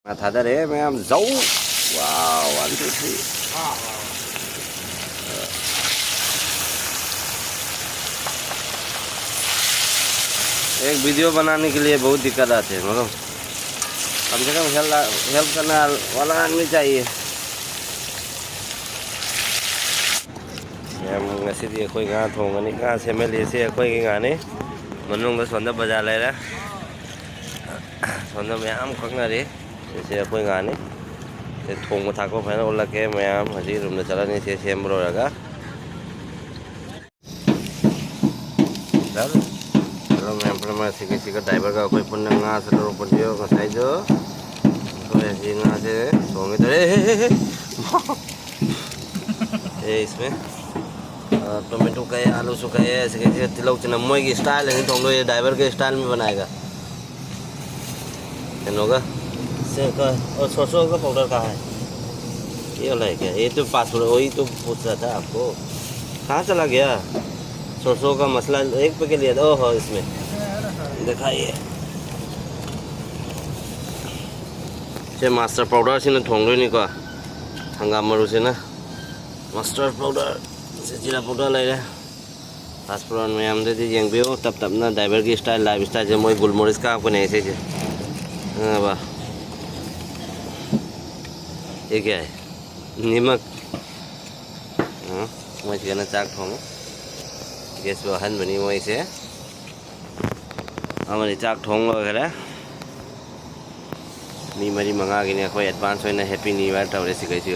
mà thả ra đấy mấy em giấu wow one two three एक video बनाने के लिए बहुत दिक्कत आती है मतलब कम से कम हेल्प करने वाला आदमी चाहिए ngasi अखोई nga thongani nga semelise अखोई ngani manungda sonda bajar leira sonda mayam khaknari se अखोई ngani se thongma thakko phaina olake mayam haji room da chalani se sembro raga dal kalau mayam pernah sika driver ka अखोई punna nga sadro punjo ngasai jo तो ऐसे nga se thongi tare इसमें tomato का है आलू सुखा है ऐसे कैसे तिलौक चनमोई की स्टाइल है तो हम लोग ये ड्राइवर के स्टाइल में बनाएगा होगा से का और सरसों का पाउडर कहाँ है ये वाला है क्या ये तो पासवर्ड वही तो पूछ रहा था आपको कहाँ चला गया सरसों का मसला एक पे के लिए ओह इसमें दिखाइए से मास्टर पाउडर से ना थोंग नहीं का हंगाम मरु से ना मास्टर पाउडर से जीरा पाउडर ले रहे पासपोर्ट में हम दे दीजिए भी हो तब ना ड्राइवर की स्टाइल लाइफ स्टाइल जो मोई गुलमोरिस का आपको नहीं ऐसे वाह ये क्या है नमक हाँ मैं कहना चाक थोंग गैस वो हन बनी वही से हमारी चाक थोंग वगैरह मी मरी मंगा के कोई एडवांस होना हैप्पी न्यू ईयर तब रेसी कैसी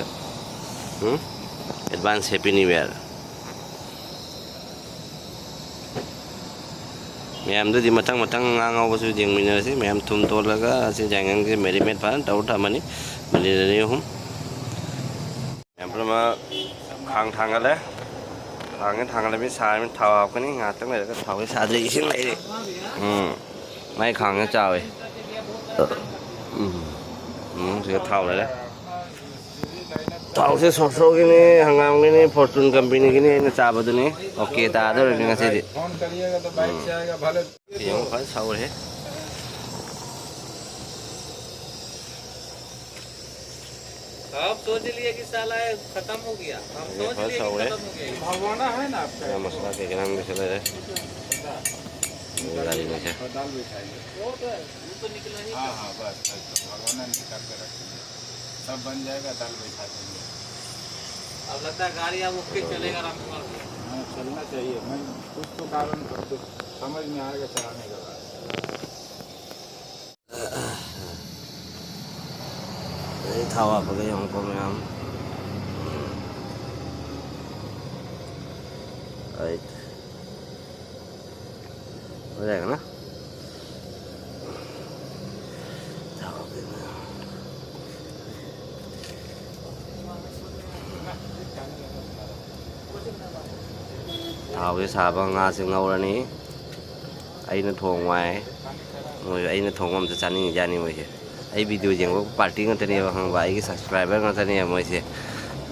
advance happy new year ma'am दो मतंग मतंग आंगावसु जेंगमिनरसे मैम थुम तोलगा से जांगंग से मेरीमेट फान तौ थामनी मलिरनि हम मैम प्रमा खांग थांगले थांगले भी सार में थाव हाकनी ngaतंग लेगा थाव के सादे इसिंग लेरे mai खांग चावे से थाव ले थाव से सरसों की नहीं हंगाम की नहीं फॉर्चून कंपनी की नहीं चाबद नहीं ओके तादर नहीं से फोन करिएगा तो बाइक से आएगा भले ये फल सावर है आप सोच लिए कि साला खत्म हो गया हम सोच लिए कि खत्म हो गया भगवाना है ना आपका मसला के ग्राम में चले रहे गाड़ी में से दाल भी खाएंगे वो तो निकला ही हां बस भगवाना निकाल के रखेंगे सब बन जाएगा दाल भी खा देंगे अब लगता है गाड़ी अब ओके चलेगा रामकुमार हाँ चलना चाहिए मैं कुछ तो कारण तो समझ में आएगा चलाने के बाद ये थावा पकड़े हमको में हम राइट हो जाएगा ना थावे साबा nga से ngौरनी अइना थोंवाय मोय अइना थोंगम से चानी जानी मोय आई वीडियो जेंगो पार्टी ngतने हंगबा आई सब्सक्राइबर ngतने मोय से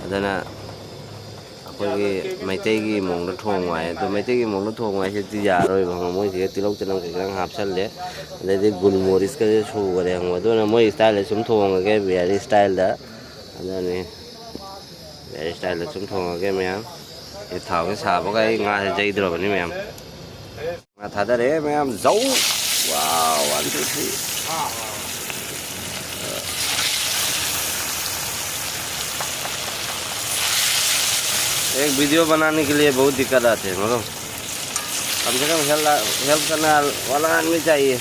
अदना अखोगी मैतै की मोंग थोंवाय तो मैतै की मोंग थोंवाय से तिया रोय भंग मोय से तिलौ चनम के ग्रंग हापसल ले दे गुलमोरिस का सु गरे हंग तो ना मोय स्टाइल सुम थोंग के वेरी स्टाइल दा अदने वेरी स्टाइल सुम थोंग के मैम ये थाव के साबो का nga से जइद्रो बनी मैम nga था दे मैम जाऊ वाओ वन टू थ्री एक वीडियो बनाने के लिए बहुत दिक्कत आती है मतलब कम से कम हेल्प करने वाला आदमी चाहिए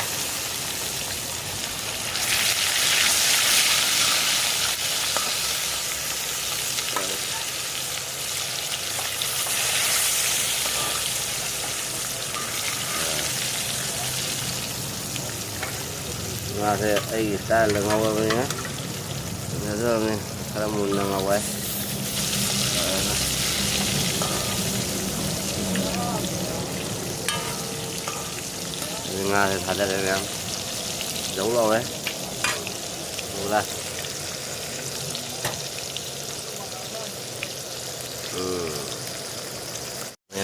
nga से ai style lengau apa ni nggak ni kalau mun lengau ai nga thì thật ra em đủ lâu đấy đủ là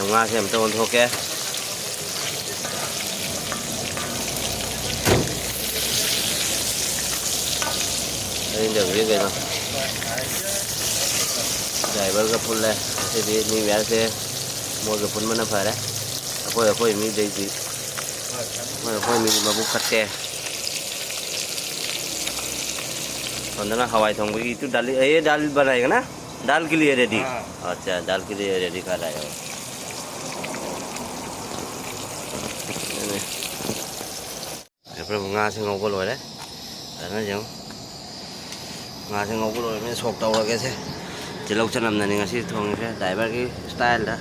nga xem tôi thôi ke Ini được cái gì nào giải bơ cái phun này thì đi mình bé sẽ mua cái phun mà nó phải đấy कोई मी दे दी कोई मी बाबू खट्टे वंदना हवाई थोंगे ये तो दाल ये दाल बनाएगा ना दाल के लिए रेडी अच्छा दाल के लिए रेडी कर रहा है ये पर bunga से ngau लोय đấy ना जो bunga से ngau लोय में सोक तौ लगे से चिलौक चनम ना नहीं ngasi थोंगे से ड्राइवर की स्टाइल दा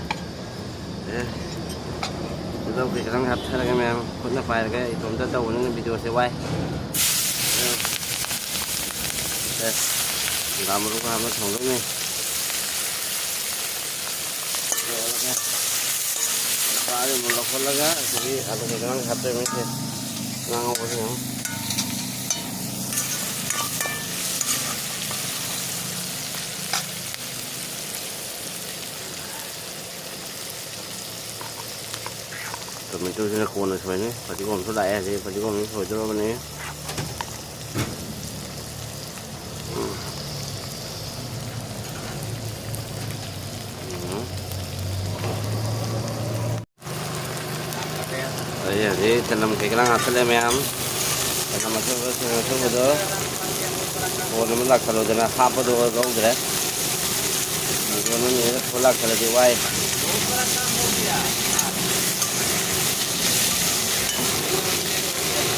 đâu thì đang hấp thay cái mèo cũng là phải cái tôm tết đầu nó video sẽ quay đây làm một lúc làm nó thòng lúc này phá được một lọc phân lắc á thì ăn được cái đang hấp đây mấy cái ngang không có gì không mình tôi sẽ khôn rồi phải nhé phải chỉ còn số đại gì phải chỉ còn số cho mình nhé jadi tanam keklang hasilnya memang tanam masuk betul orang melak kalau jangan apa doa kau deh orang ini melak kalau diwai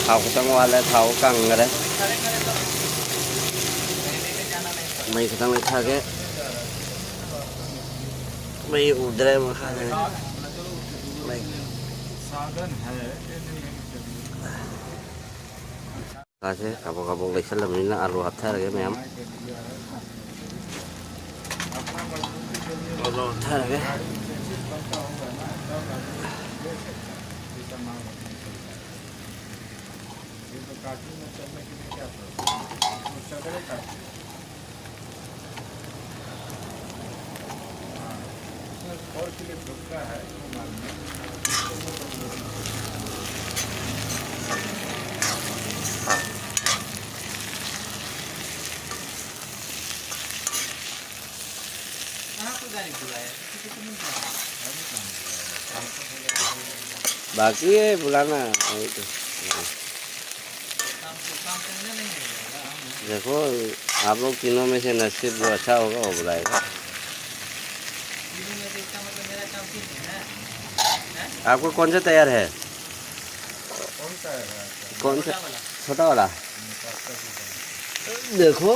tháo cái tăng hoa là tháo căng rồi đấy mấy cái tăng này khác cái mấy udah mà khác này mấy ta sẽ kabuk lấy xem là mình là alu hấp thay cái mềm alu thay cái और के लिए दुखता है बाकी है बुलाना itu देखो आप लोग तीनों में से नसीब जो अच्छा होगा वो बुलाएगा आपको कौन सा तैयार है कौन सा छोटा वाला देखो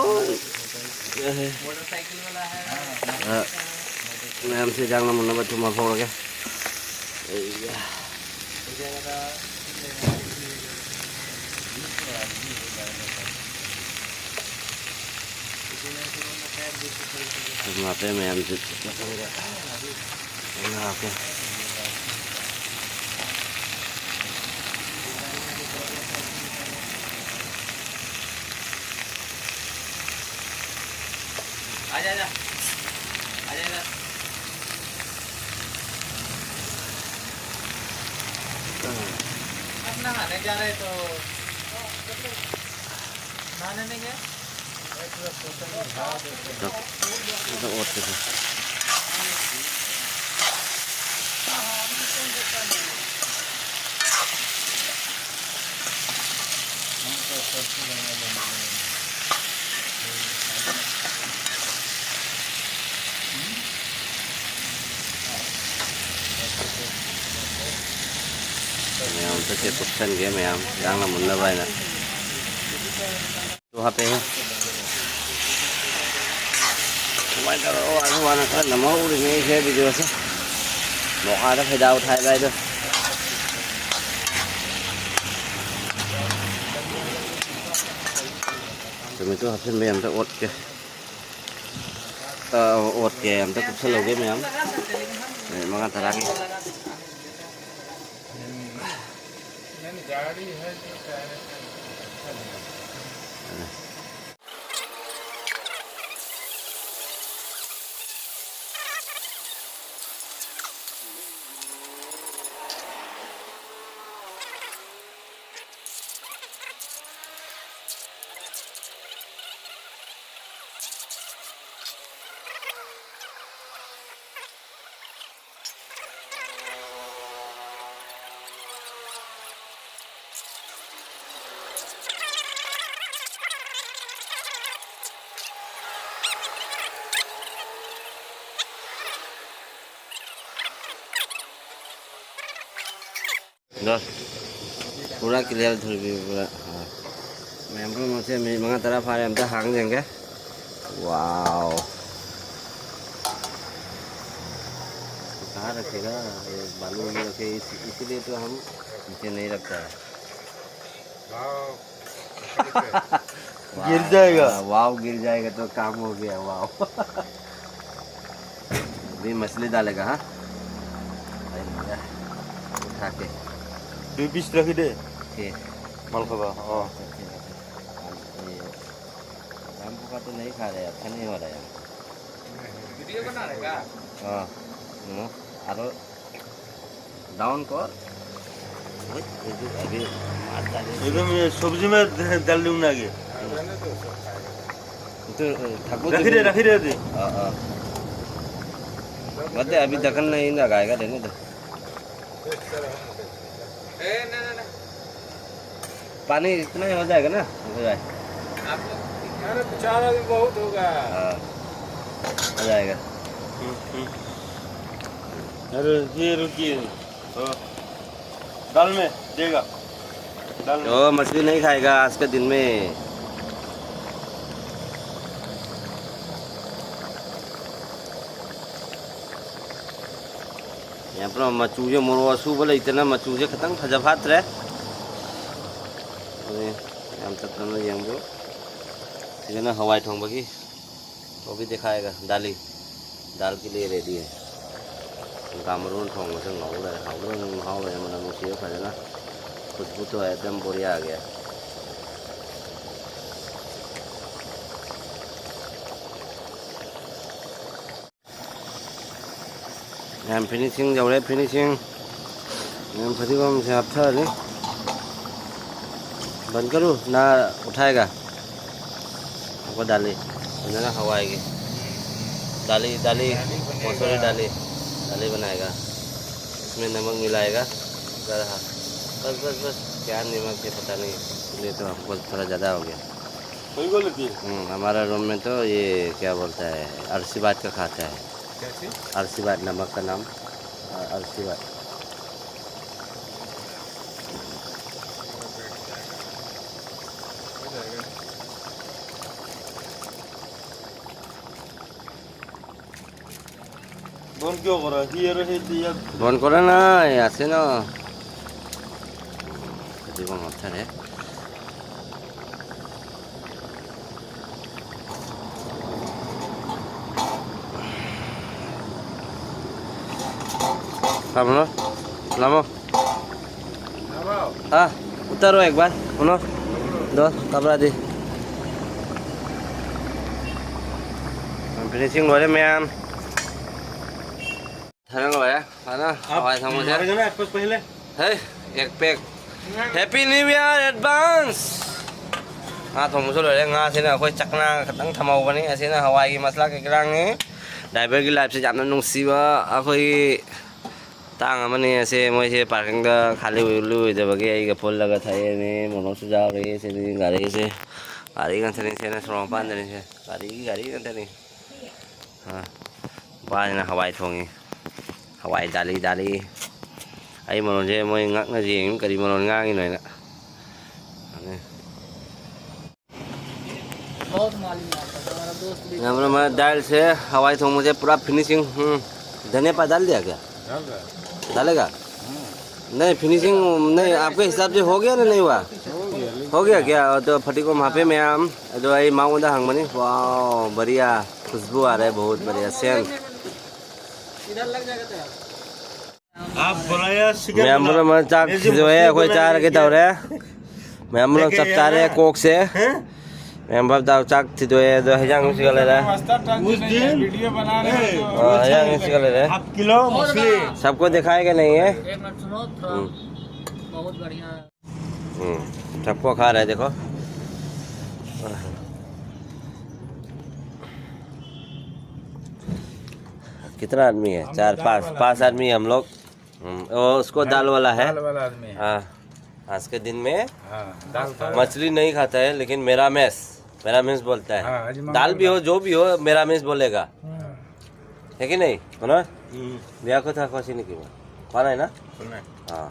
मोटरसाइकिल वाला है मैं हमसे जाना मुन्ना बच्चों में फोड़ के मापे में हम ओके आजा अपना नहाने जा रहे तो नहाने नहीं गए तो और mèo sẽ tiếp tục thân cái mèo đang là một nơi vậy nè tôi hấp đấy vậy đó anh quan là nó máu đi nghe xe video chứ một ai đó phải đau thay đây thôi rồi mình tôi hấp trên mềm tôi ột kìa ột kèm tôi cũng sẽ lâu cái mềm để mà ăn ta गाड़ी है जो पूरा clear धुल भी पूरा हाँ ma'am मुझे मंगा तरफ आ रहे हम तो हांग देंगे वाओ कहाँ रखेगा ये बालू में रखे इसीलिए तो हम नीचे नहीं रखता है गिर जाएगा वाव गिर जाएगा तो काम हो गया वाव अभी मछली डालेगा हाँ उठा के 2 पीस रखी दे ठीक मालखबा हाँ हमको का तो नहीं खा रहे अच्छा नहीं हो रहा है वीडियो बना रहेगा हाँ और डाउन कर अभी एकदम ये सब्जी में डाल दूँ ना आगे तो रखी दे दे बता अभी दखन नहीं लगाएगा देने दो पानी इतना ही हो जाएगा ना हो जाए अरे 4 आदमी बहुत होगा हाँ हो जाएगा अरे ये रुकिए दाल में देगा दाल में तो मछली नहीं खाएगा आज के दिन में यहाँ पर मचूजे मोरवासू बोले इतना मचूजे खतंग फजफात रहे हम तक यंगो ठीक ना हवाई ठोंग बगी वो भी दिखाएगा दाली दाल के लिए रेडी है कामरून ठोंग से ngầu rồi hậu rồi mà một xíu phải ना खुशबू तो एकदम बढ़िया आ गया हम फिनिशिंग जब फिनिशिंग हम फटीकम से आप था नहीं बंद करूँ ना उठाएगा आपको डाली ना हवा आएगी दाली दाली मसूरी दाली दाली बनाएगा इसमें नमक मिलाएगा बस बस बस क्या नमक है पता नहीं इसलिए तो हमको थोड़ा ज़्यादा हो गया हमारा रूम में तो ये क्या बोलता है अरसीबाद का खाता है अरसीबाद नमक का नाम अरसीबाद बंद क्यों कर रहा है ये रहे दिया बंद करो ना ऐसे ना देखो मच्छर है Kamu lama? Ah, utar एक बार उनो दो कपड़ा दे फिनिशिंग हो रहे मैम थाना को है ना हवाई समोसे ना कुछ पहले है एक pack happy new year advance हाँ थोंगसो लोरे nga से ना कोई चकना खतंग थमाओ बनी ऐसे ना हवाई की मसला के ग्रांगे ड्राइवर की लाइफ से जाना नुसीबा अखोई तांग अमने ऐसे मुझे पार्किंग का खाली हुई जब के आई का फुल लगा था ये ने मनो से जा रही से गाड़ी का से ना स्ट्रॉन्ग पान देने से गाड़ी का नहीं हाँ बाहर ना हवाई थोंगी हवाई डाली आई मनो जे मोई ngak na jing kari mano ngang ini na बहुत मालूम आता है हमारा दोस्त भी यहाँ मैं दाल से हवाई थोंग मुझे पूरा फिनिशिंग धनिया पात डाल दिया क्या डालेगा नहीं फिनिशिंग नहीं आपके हिसाब से हो गया ना नहीं हुआ हो गया क्या तो फटी को मापे में हम तो आई मांग उधर हंग बनी वाह बढ़िया खुशबू आ रहा है बहुत बढ़िया सेंट इधर लग जाएगा तो आप बनाया मैं हम लोग चाक जो है कोई चार के तौर है मैं हम लोग सब चाह रहे हैं कोक से मैं हम बाप दाव चाक थी तो है दो हजार मुझे ले रहा है उस दिन वीडियो बना रहे हैं तो हजार मुझे ले रहा है 7 किलो मछली सबको दिखाएगा नहीं है एक मिनट सुनो थोड़ा बहुत बढ़िया सबको खा रहे हैं देखो कितना आदमी है 4-5 आदमी हम लोग और उसको दाल वाला है आदमी हाँ आज के दिन में दाल मछली नहीं खाता है लेकिन मेरा मेस बोलता है दाल भी हो जो भी हो मेरा मेस बोलेगा है कि नहीं सुनो ब्याह को था खुशी नहीं की खाना है ना हाँ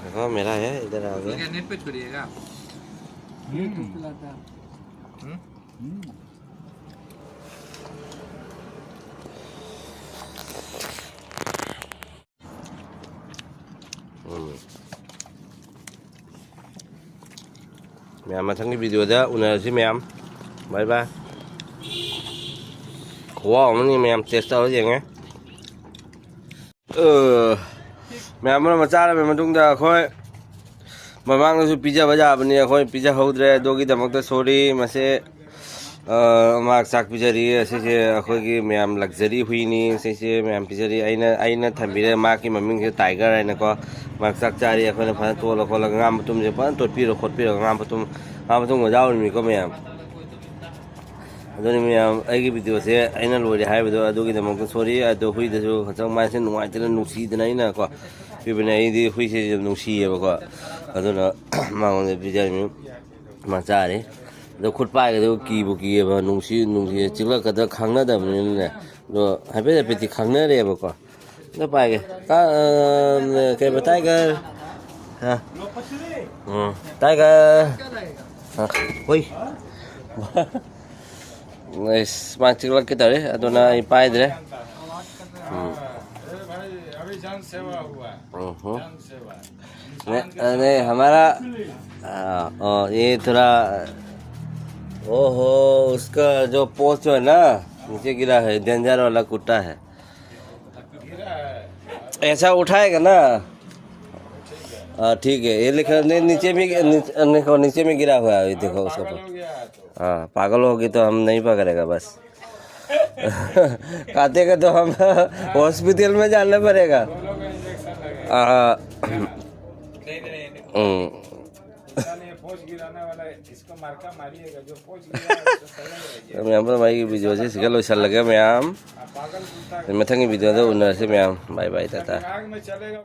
देखो मेरा है इधर आ गया नेट पे छोड़िएगा mẹ mà thằng cái video đó udah sih mẹ bye bye wow ini mẹ test tao gì nghe mẹ mà cha mẹ mà chúng ta khôi mà mang nó pizza bây giờ bên này khôi pizza hậu rồi đôi khi đâm cái sorry mà sẽ mà sắc pizza đi sẽ khôi cái mẹ luxury hui ni sẽ mẹ pizza đi ai na tham gia mà cái mà mình cái tiger này nó có mà sắc cha đi khôi nó phải tua là khôi là ngam mà tụm sẽ phải tuột pi rồi khốt pi rồi ngam mà tụm người giao mình có mẹ adoni mẹ ai cái video sẽ ai na lôi đi hai video đôi khi đâm cái sorry đôi khi đó trong mai sẽ nuôi cho nó nuôi xí thế này nè có vì bên này thì hui sẽ nuôi xí vậy có adona mà con pizza mình mà cha đấy đó khốt bài cái đó kỳ mà nuôi xí chỉ là cái đó khăng nữa đâm này rồi hai bên thì khăng nữa đấy mà có nó bài cái bát tiger ha tiger ui này mang chỉ là cái đấy adona ipai đấy नहीं हमारा ये थोड़ा ओहो उसका जो post जो है ना नीचे गिरा है डेंजर वाला कुत्ता है ऐसा उठाएगा ना ठीक है ये लिखा नहीं नीचे में गिरा हुआ है देखो उसका हाँ पागल होगी तो हम नहीं पकड़ेगा बस खाते का तो हम हॉस्पिटल में जाना पड़ेगा भाई की वीडियो से सिखल वैसा लगे मैम मैं थंगी वीडियो तो उन्नर से मैम बाय बाय टाटा